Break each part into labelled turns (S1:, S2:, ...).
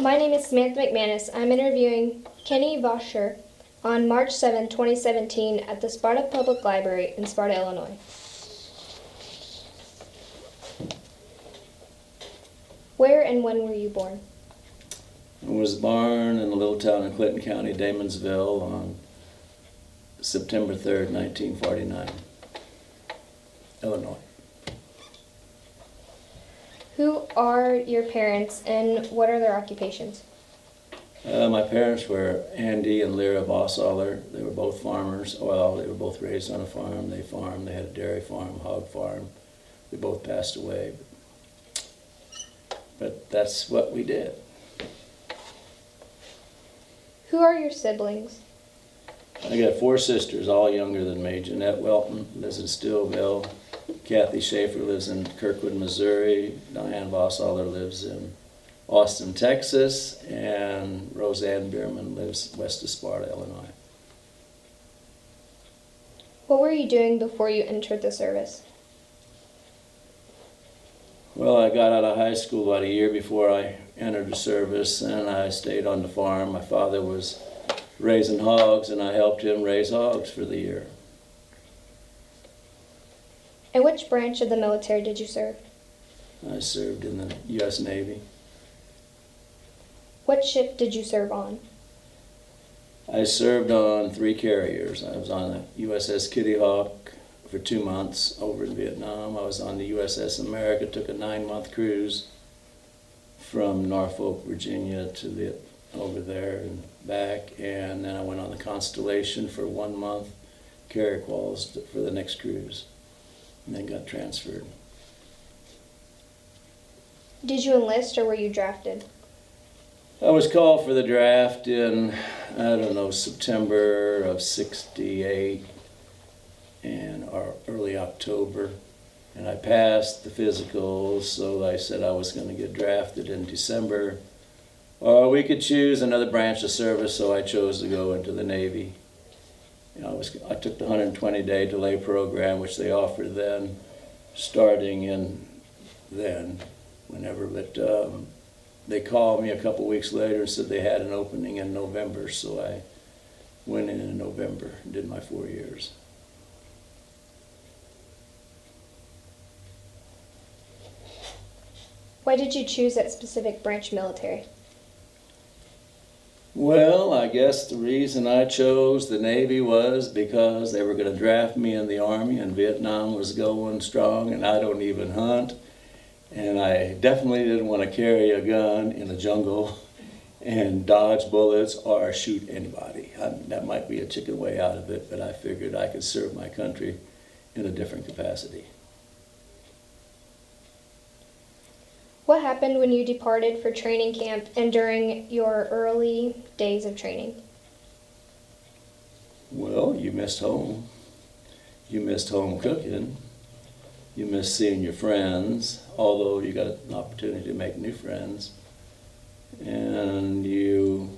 S1: My name is Samantha McManus. I'm interviewing Kenny Vosholler on March 7, 2017 at the Sparta Public Library in Sparta, Illinois. Where and when were you born?
S2: I was born in a little town in Clinton County, Damonsville, on September 3rd, 1949, Illinois.
S1: Who are your parents and what are their occupations?
S2: My parents were Andy and Lyra Vosholler. They were both farmers. Well, they were both raised on a farm. They farmed. They had a dairy farm, hog farm. They both passed away. But that's what we did.
S1: Who are your siblings?
S2: I got 4 sisters, all younger than me. Jeanette Welton lives in Stillville. Kathy Schaefer lives in Kirkwood, Missouri. Diane Vosholler lives in Austin, Texas. And Roseanne Bierman lives west of Sparta, Illinois.
S1: What were you doing before you entered the service?
S2: Well, I got out of high school about a year before I entered the service, and I stayed on the farm. My father was raising hogs, and I helped him raise hogs for the year.
S1: And which branch of the military did you serve?
S2: I served in the U.S. Navy.
S1: What ship did you serve on?
S2: I served on 3 carriers. I was on the USS Kitty Hawk for 2 months over in Vietnam. I was on the USS America, took a 9-month cruise from Norfolk, Virginia to over there and back, and then I went on the Constellation for 1 month, carrier quals for the next cruise, and then got transferred.
S1: Did you enlist or were you drafted?
S2: I was called for the draft in, September of '68 and early October, and I passed the physicals, so I said I was going to get drafted in December. Or we could choose another branch of service, so I chose to go into the Navy. I took the 120-day delay program, which they offered then, starting in whenever. But they called me a couple weeks later and said they had an opening in November, so I went in November and did my 4 years.
S1: Why did you choose that specific branch military?
S2: Well, I guess the reason I chose the Navy was because they were going to draft me in the Army, and Vietnam was going strong, and I don't even hunt. And I definitely didn't want to carry a gun in the jungle and dodge bullets or shoot anybody. That might be a chicken way out of it, but I figured I could serve my country in a different capacity.
S1: What happened when you departed for training camp and during your early days of training?
S2: Well, you missed home. You missed home cooking. You missed seeing your friends, although you got an opportunity to make new friends. And you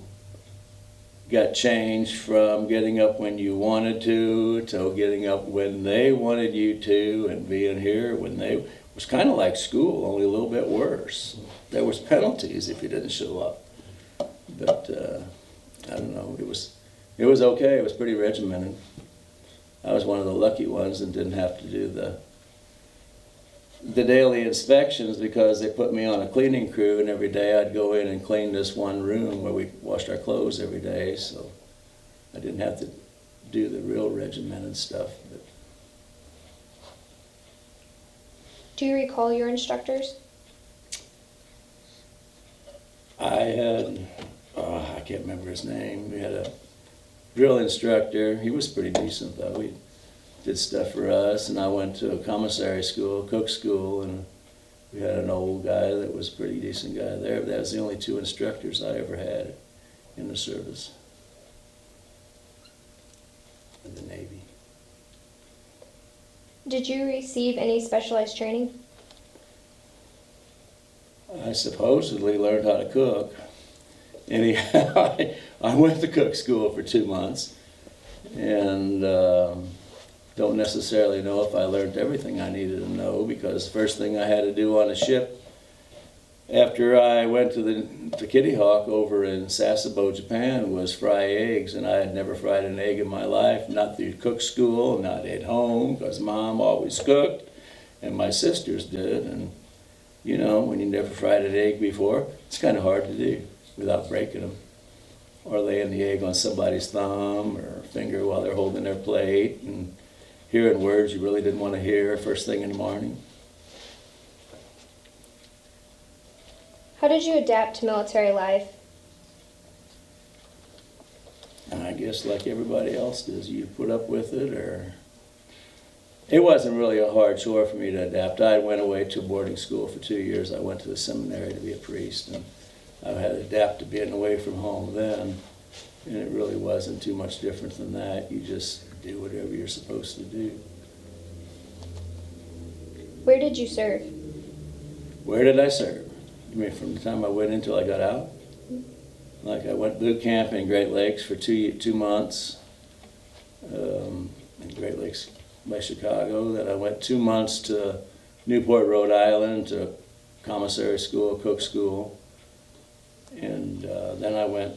S2: got changed from getting up when you wanted to getting up when they wanted you to, and being here when they... It was kind of like school, only a little bit worse. There was penalties if you didn't show up. But I don't know, it was okay. It was pretty regimented. I was one of the lucky ones and didn't have to do the daily inspections because they put me on a cleaning crew, and every day I'd go in and clean this one room where we washed our clothes every day, so I didn't have to do the real regimented stuff. But
S1: do you recall your instructors?
S2: I had, I can't remember his name. We had a drill instructor. He was pretty decent though. He did stuff for us, and I went to a commissary school, cook school, and we had an old guy that was a pretty decent guy there. But that was the only 2 instructors I ever had in the service, in the Navy. Did you receive any specialized training? I supposedly learned how to cook. Anyhow, I went to cook school for 2 months, and don't necessarily know if I learned everything I needed to know, because the first thing I had to do on a ship after I went to Kitty Hawk over in Sasebo, Japan, was fry eggs, and I had never fried an egg in my life, not through cook school, not at home, because Mom always cooked, and my sisters did. And you know, when you never fried an egg before, it's kind of hard to do without breaking them, or laying the egg on somebody's thumb or finger while they're holding their plate, and hearing words you really didn't want to hear first thing in the morning.
S1: How did you adapt to military life?
S2: I guess like everybody else does, you put up with it, or it wasn't really a hard chore for me to adapt. I went away to boarding school for 2 years. I went to the seminary to be a priest, and I had to adapt to being away from home then, and it really wasn't too much different than that. You just do whatever you're supposed to do.
S1: Where did you serve?
S2: Where did I serve? You mean from the time I went in till I got out? Like I went boot camp in Great Lakes for 2 months, in Great Lakes by Chicago. Then I went 2 months to Newport, Rhode Island, to commissary school, cook school. And then I went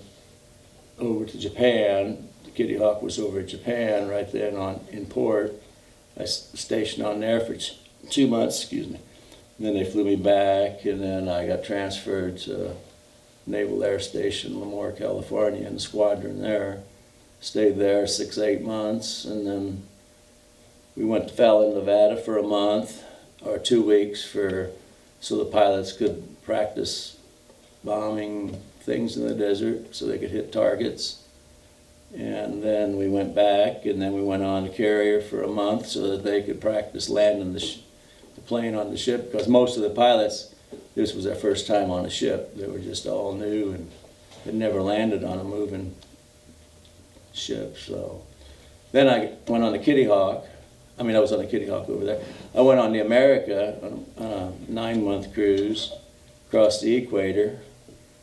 S2: over to Japan. Kitty Hawk was over at Japan right then in port. I stationed on there for 2 months, excuse me. And then they flew me back, and then I got transferred to Naval Air Station, Lemoore, California, in the squadron there. Stayed there 6, 8 months, and then we went to Fallon, Nevada for a month or 2 weeks so the pilots could practice bombing things in the desert so they could hit targets. And then we went back, and then we went on to Carrier for a month so that they could practice landing the plane on the ship, because most of the pilots, this was their first time on a ship. They were just all new and had never landed on a moving ship. So then I went on the Kitty Hawk. I was on the Kitty Hawk over there. I went on the America on a 9-month cruise across the equator,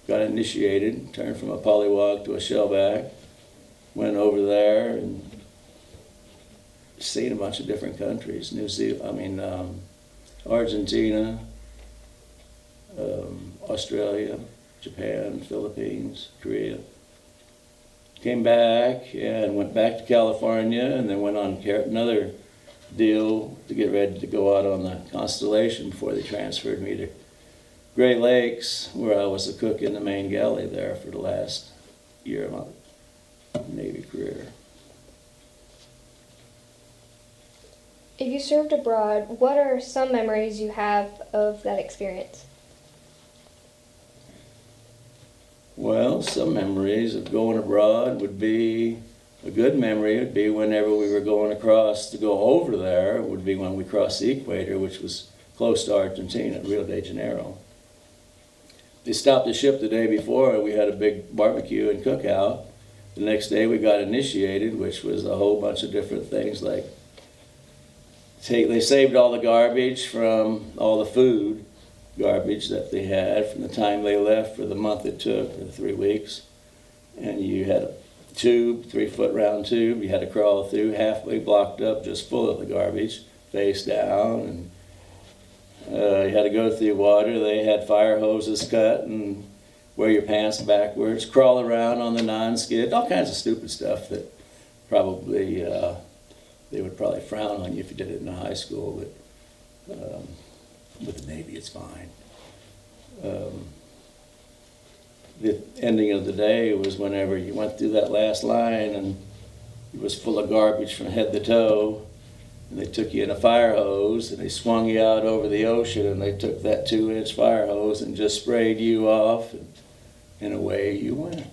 S2: got initiated, turned from a polywog to a shellback, went over there and seen a bunch of different countries. Argentina, Australia, Japan, Philippines, Korea. Came back and went back to California, and then went on another deal to get ready to go out on the Constellation before they transferred me to Great Lakes, where I was a cook in the main galley there for the last year of my Navy career.
S1: If you served abroad, what are some memories you have of that experience?
S2: Well, some memories of going abroad would be, a good memory would be whenever we were going across to go over there, would be when we crossed the equator, which was close to Argentina, Rio de Janeiro. They stopped the ship the day before, and we had a big barbecue and cookout. The next day we got initiated, which was a whole bunch of different things, like they saved all the garbage from all the food garbage that they had from the time they left for the month it took, for 3 weeks. And you had a tube, 3-foot round tube, you had to crawl through, halfway blocked up, just full of the garbage, face down. And you had to go through water. They had fire hoses cut, and wear your pants backwards, crawl around on the non-skid, all kinds of stupid stuff that probably they would probably frown on you if you did it in high school, but with the Navy it's fine. The ending of the day was whenever you went through that last line and it was full of garbage from head to toe, and they took you in a fire hose and they swung you out over the ocean, and they took that 2-inch fire hose and just sprayed you off, and away you went.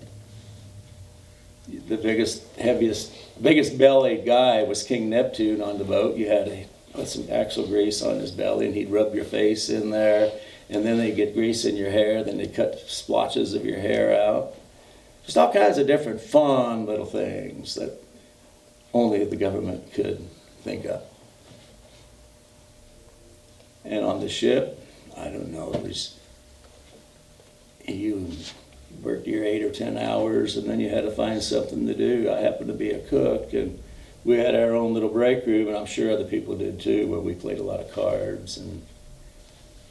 S2: The biggest bellied guy was King Neptune on the boat. You had to put some axle grease on his belly, and he'd rub your face in there, and then they'd get grease in your hair, then they'd cut splotches of your hair out. Just all kinds of different fun little things that only the government could think of. And on the ship, I don't know, it was, you worked your 8 or 10 hours, and then you had to find something to do. I happened to be a cook, and we had our own little break room, and I'm sure other people did too, where we played a lot of cards and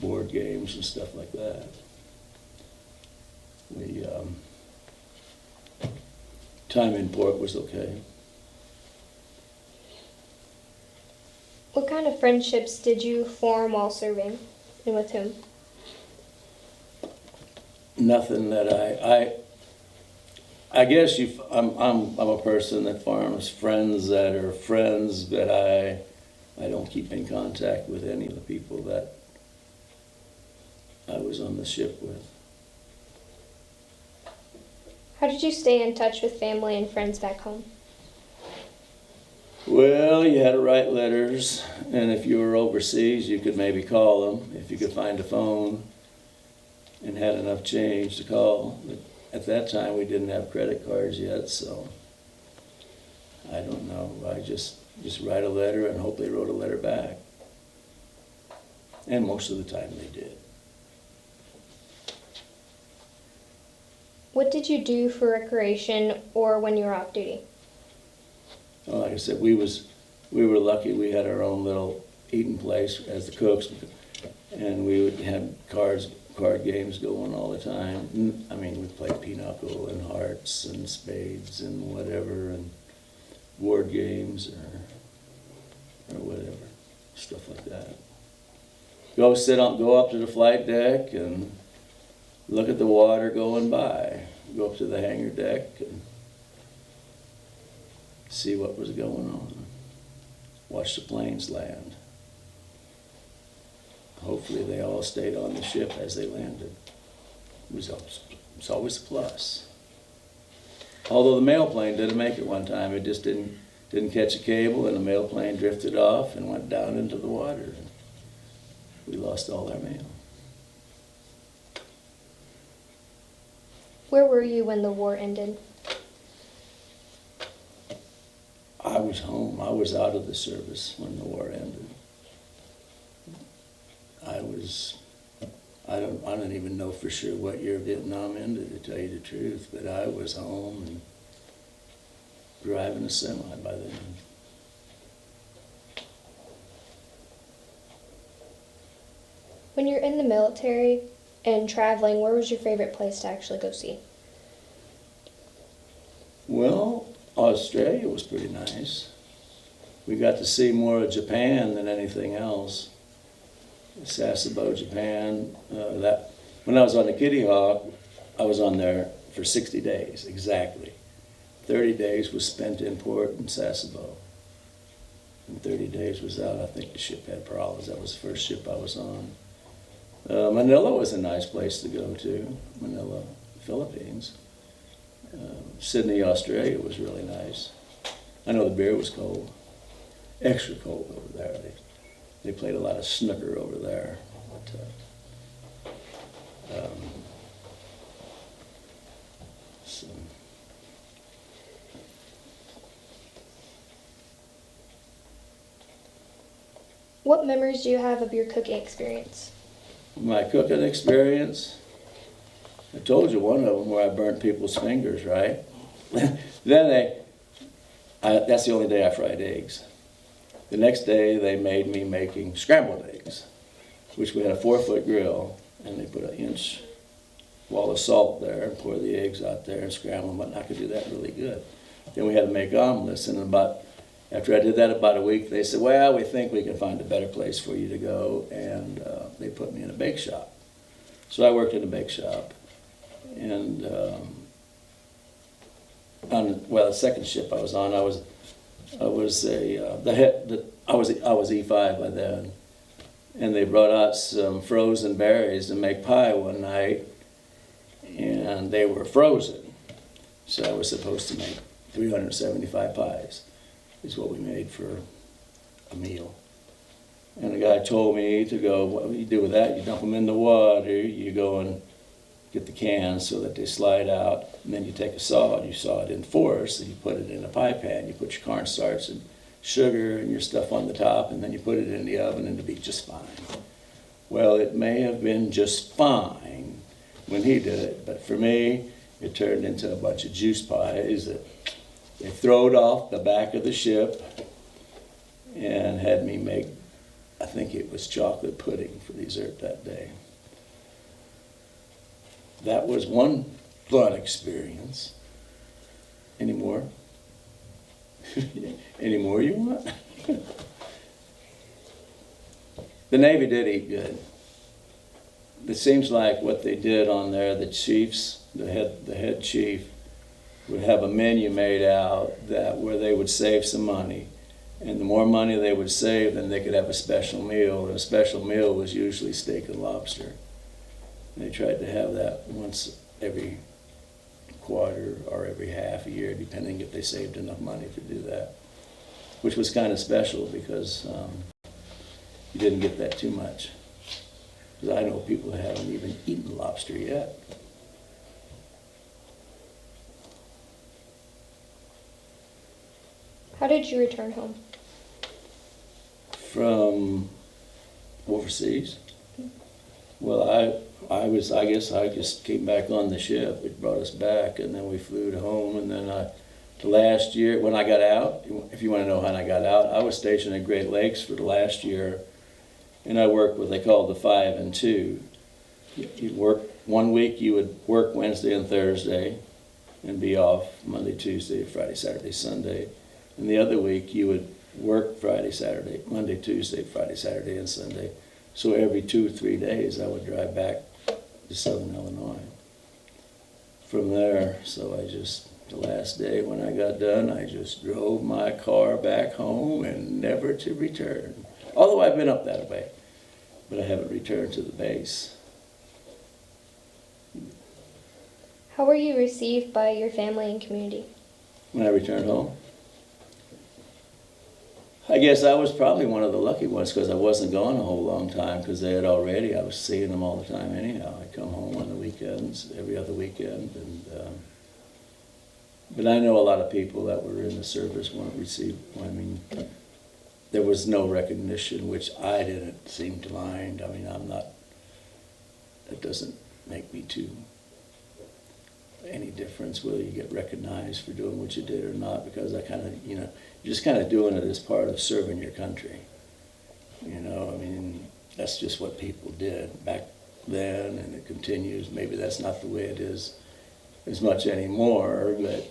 S2: board games and stuff like that. We, time in port was okay.
S1: What kind of friendships did you form while serving, and with whom?
S2: Nothing that I guess I'm a person that forms friends that are friends, but I don't keep in contact with any of the people that I was on the ship with.
S1: How did you stay in touch with family and friends back home?
S2: Well, you had to write letters, and if you were overseas, you could maybe call them if you could find a phone and had enough change to call. But at that time, we didn't have credit cards yet, so I don't know. I just write a letter and hope they wrote a letter back. And most of the time they did.
S1: What did you do for recreation or when you were off duty?
S2: Well, like I said, we were lucky. We had our own little eating place as the cooks, and we would have card games going all the time. I mean, we played pinochle and hearts and spades and whatever, and board games or whatever, stuff like that. Go up to the flight deck and look at the water going by. Go up to the hangar deck and see what was going on. Watch the planes land. Hopefully they all stayed on the ship as they landed. It's always a plus. Although the mail plane didn't make it one time. It just didn't catch a cable, and the mail plane drifted off and went down into the water. We lost all our mail.
S1: Where were you when the war ended?
S2: I was home. I was out of the service when the war ended. I don't even know for sure what year Vietnam ended, to tell you the truth, but I was home and driving a semi by then.
S1: When you're in the military and traveling, where was your favorite place to actually go see?
S2: Well, Australia was pretty nice. We got to see more of Japan than anything else. Sasebo, Japan. When I was on the Kitty Hawk, I was on there for 60 days, exactly. 30 days was spent in port in Sasebo. And 30 days was out. I think the ship had problems. That was the first ship I was on. Manila was a nice place to go to, Manila, Philippines. Sydney, Australia was really nice. I know the beer was cold, extra cold over there. They played a lot of snooker over there. So.
S1: What memories do you have of your cooking experience?
S2: My cooking experience, I told you one of them where I burnt people's fingers, right? Then that's the only day I fried eggs. The next day they made me making scrambled eggs, which we had a 4-foot grill, and they put an inch wall of salt there and pour the eggs out there and scramble them, and I could do that really good. Then we had to make omelets, and after I did that about a week, they said, well, we think we can find a better place for you to go, and they put me in a bake shop. So I worked in a bake shop, and the second ship I was on, I was E5 by then, and they brought out some frozen berries to make pie one night, and they were frozen, so I was supposed to make 375 pies. Is what we made for a meal. And the guy told me to go, what do you do with that? You dump them in the water, you go and get the cans so that they slide out, and then you take a saw and you saw it in 4s, and you put it in a pie pan. You put your cornstarch and sugar and your stuff on the top, and then you put it in the oven, and it'll be just fine. Well, it may have been just fine when he did it, but for me, it turned into a bunch of juice pies that they throwed off the back of the ship and had me make, I think it was chocolate pudding for dessert that day. That was one fun experience. Any more? Any more you want? The Navy did eat good. It seems like what they did on there, the chiefs, the head chief, would have a menu made out that where they would save some money. And the more money they would save, then they could have a special meal. And a special meal was usually steak and lobster. And they tried to have that once every quarter or every half a year, depending if they saved enough money to do that, which was kind of special because you didn't get that too much. Because I know people that haven't even eaten lobster yet.
S1: How did you return home?
S2: From overseas? Well, I guess I just came back on the ship. It brought us back, and then we flew to home. And then the last year, when I got out, if you want to know how I got out, I was stationed at Great Lakes for the last year, and I worked what they called the 5 and 2. You'd work 1 week, you would work Wednesday and Thursday, and be off Monday, Tuesday, Friday, Saturday, Sunday. And the other week, you would work Friday, Saturday, Monday, Tuesday, Friday, Saturday, and Sunday. So every 2 or 3 days, I would drive back to Southern Illinois. From there, so the last day when I got done, I just drove my car back home and never to return. Although I've been up that way, but I haven't returned to the base.
S1: How were you received by your family and community?
S2: When I returned home, I guess I was probably one of the lucky ones because I wasn't gone a whole long time because I was seeing them all the time anyhow. I'd come home on the weekends, every other weekend. But I know a lot of people that were in the service weren't received. I mean, there was no recognition, which I didn't seem to mind. I mean, it doesn't make me any difference whether you get recognized for doing what you did or not, because I kind of, you're just kind of doing it as part of serving your country. I mean, that's just what people did back then, and it continues. Maybe that's not the way it is as much anymore, but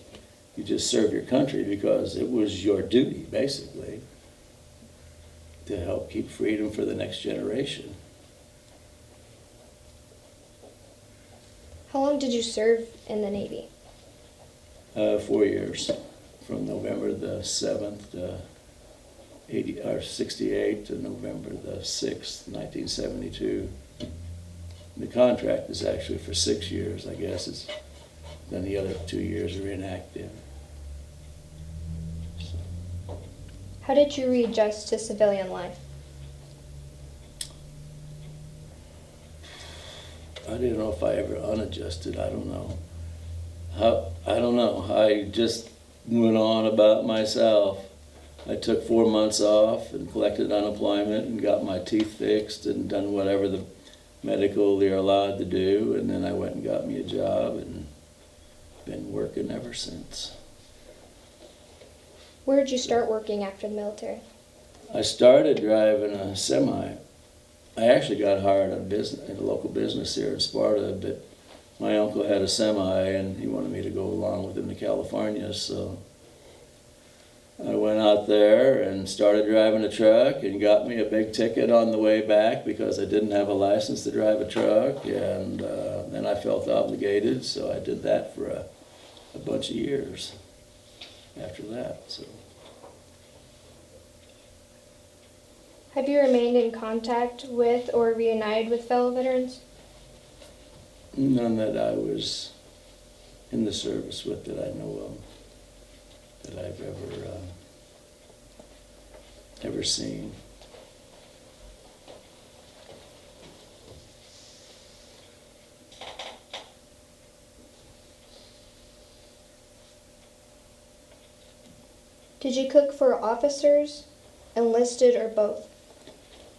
S2: you just serve your country because it was your duty, basically, to help keep freedom for the next generation.
S1: How long did you serve in the Navy?
S2: 4 years, from November the 7th, 68 to November the 6th, 1972. The contract is actually for 6 years, I guess. Then the other 2 years are inactive.
S1: How did you readjust to civilian life?
S2: I didn't know if I ever unadjusted. I don't know. I just went on about myself. I took 4 months off and collected unemployment and got my teeth fixed and done whatever the medical they're allowed to do. And then I went and got me a job and been working ever since.
S1: Where did you start working after the military?
S2: I started driving a semi. I actually got hired at a local business here in Sparta, but my uncle had a semi and he wanted me to go along with him to California, so I went out there and started driving a truck and got me a big ticket on the way back because I didn't have a license to drive a truck, and then I felt obligated, so I did that for a bunch of years after that. So.
S1: Have you remained in contact with or reunited with fellow veterans?
S2: None that I was in the service with that I know of, that I've ever seen.
S1: Did you cook for officers, enlisted, or both?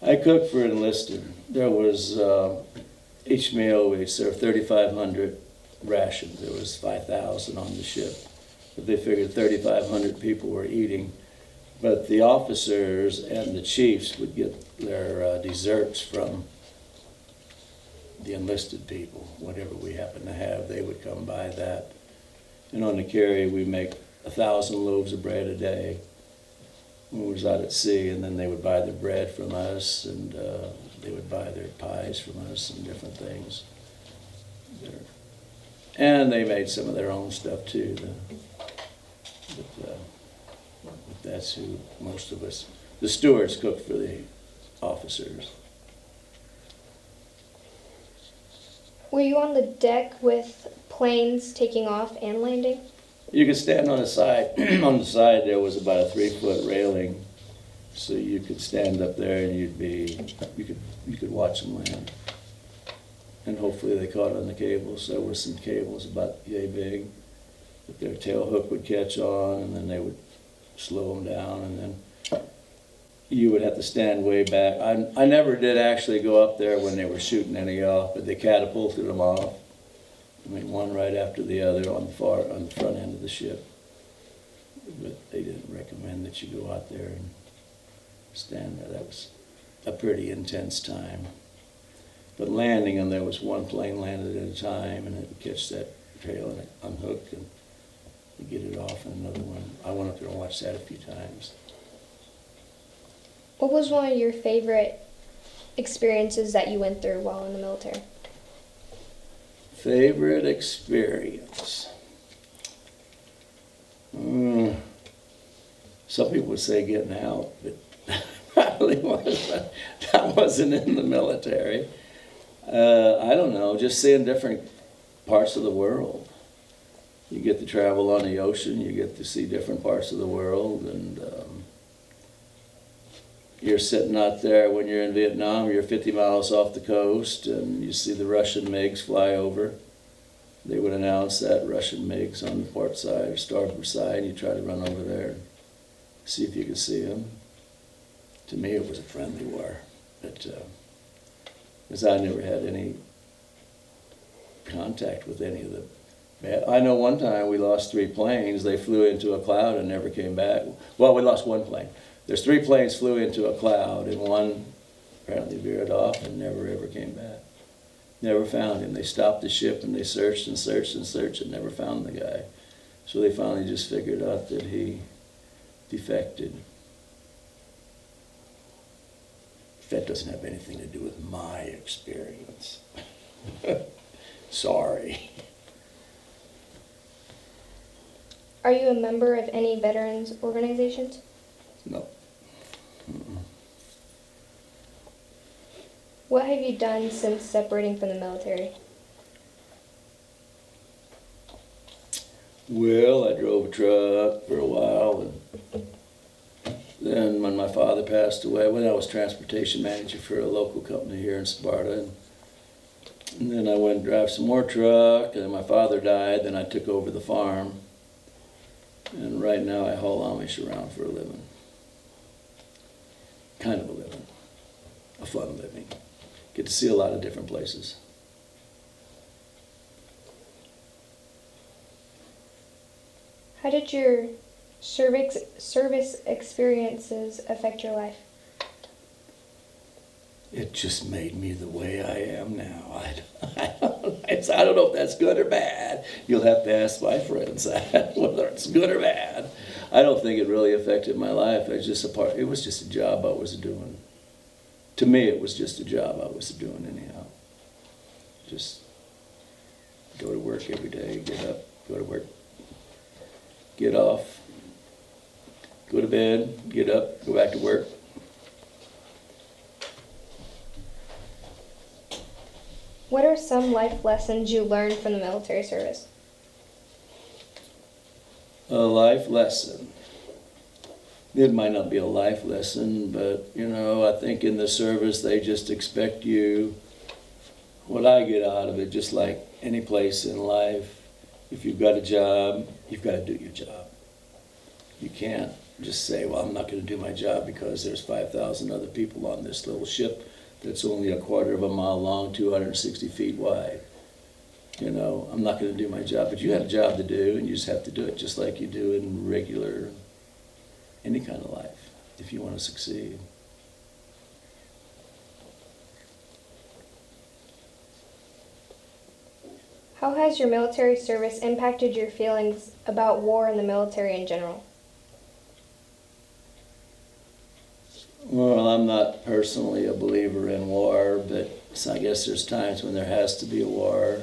S2: I cooked for enlisted. There was, each meal we served 3,500 rations. There was 5,000 on the ship. But they figured 3,500 people were eating. But the officers and the chiefs would get their desserts from the enlisted people, whatever we happen to have, they would come buy that. And on the carry, we make 1,000 loaves of bread a day when we was out at sea, and then they would buy their bread from us, and they would buy their pies from us and different things. And they made some of their own stuff too. But that's who most of us, the stewards, cooked for the officers.
S1: Were you on the deck with planes taking off and landing?
S2: You could stand on the side. On the side there was about a 3-foot railing, so you could stand up there and you could watch them land. And hopefully they caught on the cables. There were some cables about yay big that their tail hook would catch on, and then they would slow them down, and then you would have to stand way back. I never did actually go up there when they were shooting any off, but they catapulted them off. I mean, one right after the other on the front end of the ship. But they didn't recommend that you go out there and stand there. That was a pretty intense time. But landing, and there was one plane landed at a time, and it would catch that tail and it unhook and get it off, and another one. I went up there and watched that a few times.
S1: What was one of your favorite experiences that you went through while in the military?
S2: Favorite experience? Some people would say getting out, but probably wasn't. I wasn't in the military. I don't know, just seeing different parts of the world. You get to travel on the ocean, you get to see different parts of the world, and you're sitting out there when you're in Vietnam, you're 50 miles off the coast, and you see the Russian MiGs fly over. They would announce that Russian MiGs on the port side or starboard side. You try to run over there and see if you could see them. To me, it was a friendly war, but because I never had any contact with any of the bad. I know one time we lost 3 planes. They flew into a cloud and never came back. Well, we lost 1 plane. There's 3 planes flew into a cloud, and one apparently veered off and never ever came back. Never found him. They stopped the ship and they searched and searched and searched and never found the guy. So they finally just figured out that he defected. That doesn't have anything to do with my experience. Sorry.
S1: Are you a member of any veterans organizations?
S2: No. Mm-mm.
S1: What have you done since separating from the military?
S2: Well, I drove a truck for a while, and then when my father passed away, when I was transportation manager for a local company here in Sparta, and then I went and drive some more truck, and then my father died, then I took over the farm, and right now I haul Amish around for a living. Kind of a living, a fun living. Get to see a lot of different places.
S1: How did your service experiences affect your life?
S2: It just made me the way I am now. I don't know if that's good or bad. You'll have to ask my friends whether it's good or bad. I don't think it really affected my life. It was just a job I was doing. To me, it was just a job I was doing anyhow. Just go to work every day, get up, go to work, get off, go to bed, get up, go back to work.
S1: What are some life lessons you learned from the military service?
S2: A life lesson. It might not be a life lesson, but, I think in the service they just expect you, what I get out of it, just like any place in life, if you've got a job, you've got to do your job. You can't just say, well, I'm not going to do my job because there's 5,000 other people on this little ship that's only a quarter of a mile long, 260 feet wide. I'm not going to do my job, but you have a job to do, and you just have to do it just like you do in regular, any kind of life, if you want to succeed.
S1: How has your military service impacted your feelings about war and the military in general?
S2: Well, I'm not personally a believer in war, but I guess there's times when there has to be a war.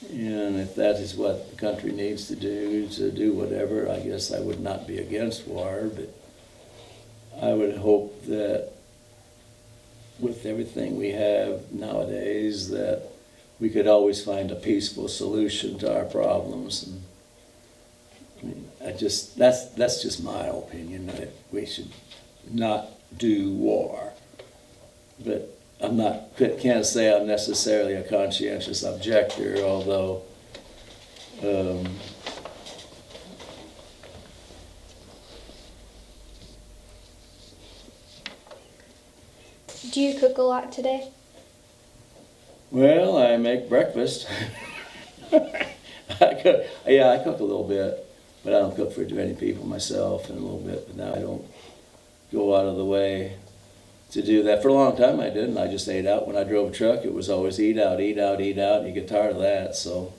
S2: And if that is what the country needs to do whatever, I guess I would not be against war, but I would hope that with everything we have nowadays that we could always find a peaceful solution to our problems. And I mean, that's just my opinion, that we should not do war. But can't say I'm necessarily a conscientious objector, although
S1: Do you cook a lot today?
S2: well, I make breakfast. I cook a little bit, but I don't cook for many people myself, and a little bit, but now I don't go out of the way to do that. For a long time I didn't. I just ate out. When I drove a truck, it was always eat out, eat out, eat out, and you get tired of that. So,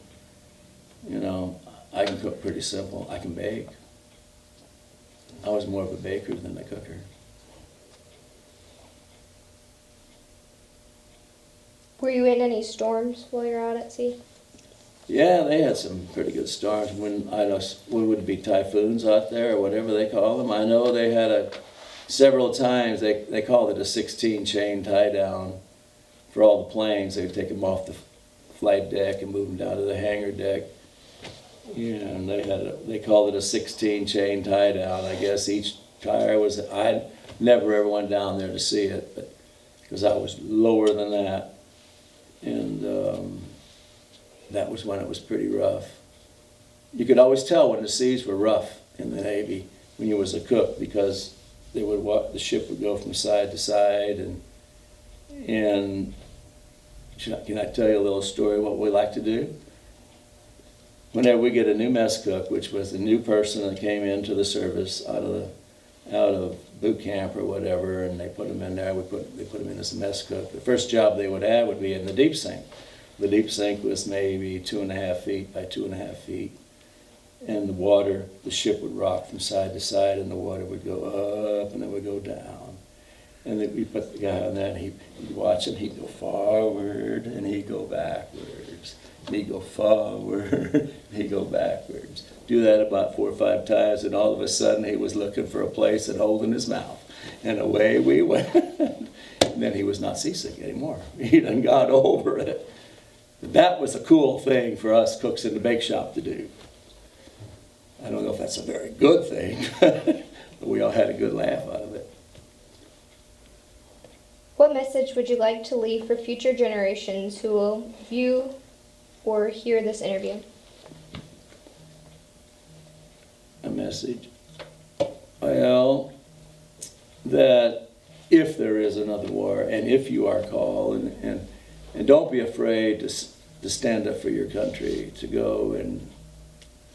S2: I can cook pretty simple. I can bake. I was more of a baker than a cooker.
S1: Were you in any storms while you're out at sea?
S2: Yeah, they had some pretty good storms. When what would it be, typhoons out there or whatever they call them? I know they had several times they called it a 16 chain tie down for all the planes. They would take them off the flight deck and move them down to the hangar deck. Yeah, and they called it a 16 chain tie down. I guess each tire was. I never ever went down there to see it, but because I was lower than that. And that was when it was pretty rough. You could always tell when the seas were rough in the Navy when you was a cook, because the ship would go from side to side. And can I tell you a little story of what we like to do? Whenever we get a new mess cook, which was the new person that came into the service out of boot camp or whatever, and they put them in there. They put them in as a mess cook. The first job they would have would be in the deep sink. The deep sink was maybe 2.5 feet by 2.5 feet, and the ship would rock from side to side, and the water would go up and it would go down. And then we put the guy on that, and he'd watch him. He'd go forward, and he'd go backwards. And he'd go forward, and he'd go backwards. Do that about 4 or 5 times, and all of a sudden he was looking for a place and holding his mouth. And away we went. And then he was not seasick anymore. He done got over it. That was a cool thing for us cooks in the bake shop to do. I don't know if that's a very good thing, but we all had a good laugh out of it.
S1: What message would you like to leave for future generations who will view or hear this interview?
S2: A message? Well, that if there is another war, and if you are called, and don't be afraid to stand up for your country, to go and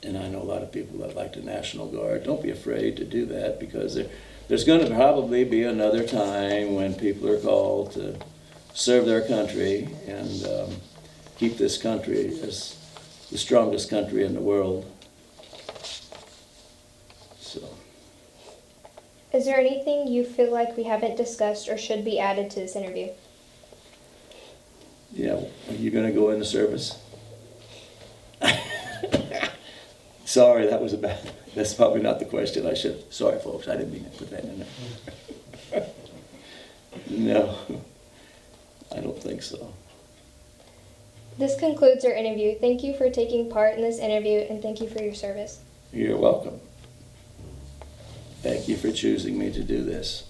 S2: I know a lot of people that like the National Guard. Don't be afraid to do that, because there's going to probably be another time when people are called to serve their country and keep this country as the strongest country in the world. So.
S1: Is there anything you feel like we haven't discussed or should be added to this interview?
S2: Yeah, are you going to go into service? Sorry, that's probably not the question I should. Sorry, folks, I didn't mean to put that in there. No, I don't think so.
S1: This concludes our interview. Thank you for taking part in this interview, and thank you for your service.
S2: You're welcome. Thank you for choosing me to do this.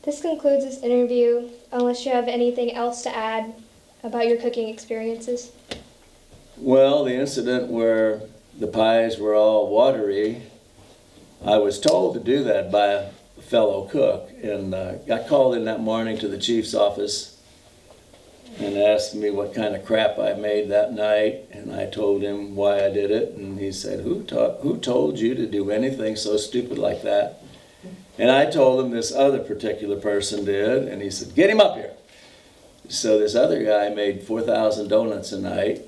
S1: This concludes this interview, unless you have anything else to add about your cooking experiences.
S2: Well, the incident where the pies were all watery, I was told to do that by a fellow cook, and got called in that morning to the chief's office and asked me what kind of crap I made that night, and I told him why I did it, and he said, who told you to do anything so stupid like that? And I told him this other particular person did, and he said, get him up here. So this other guy made 4,000 donuts a night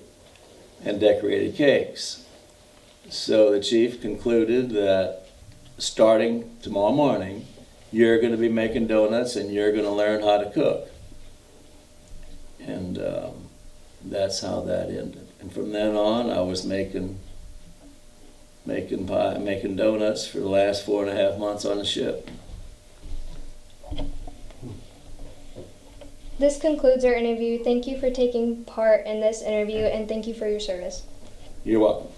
S2: and decorated cakes. So the chief concluded that starting tomorrow morning, you're going to be making donuts and you're going to learn how to cook. And that's how that ended. And from then on, I was making donuts for the last 4.5 months on the ship.
S1: This concludes our interview. Thank you for taking part in this interview, and thank you for your service.
S2: You're welcome.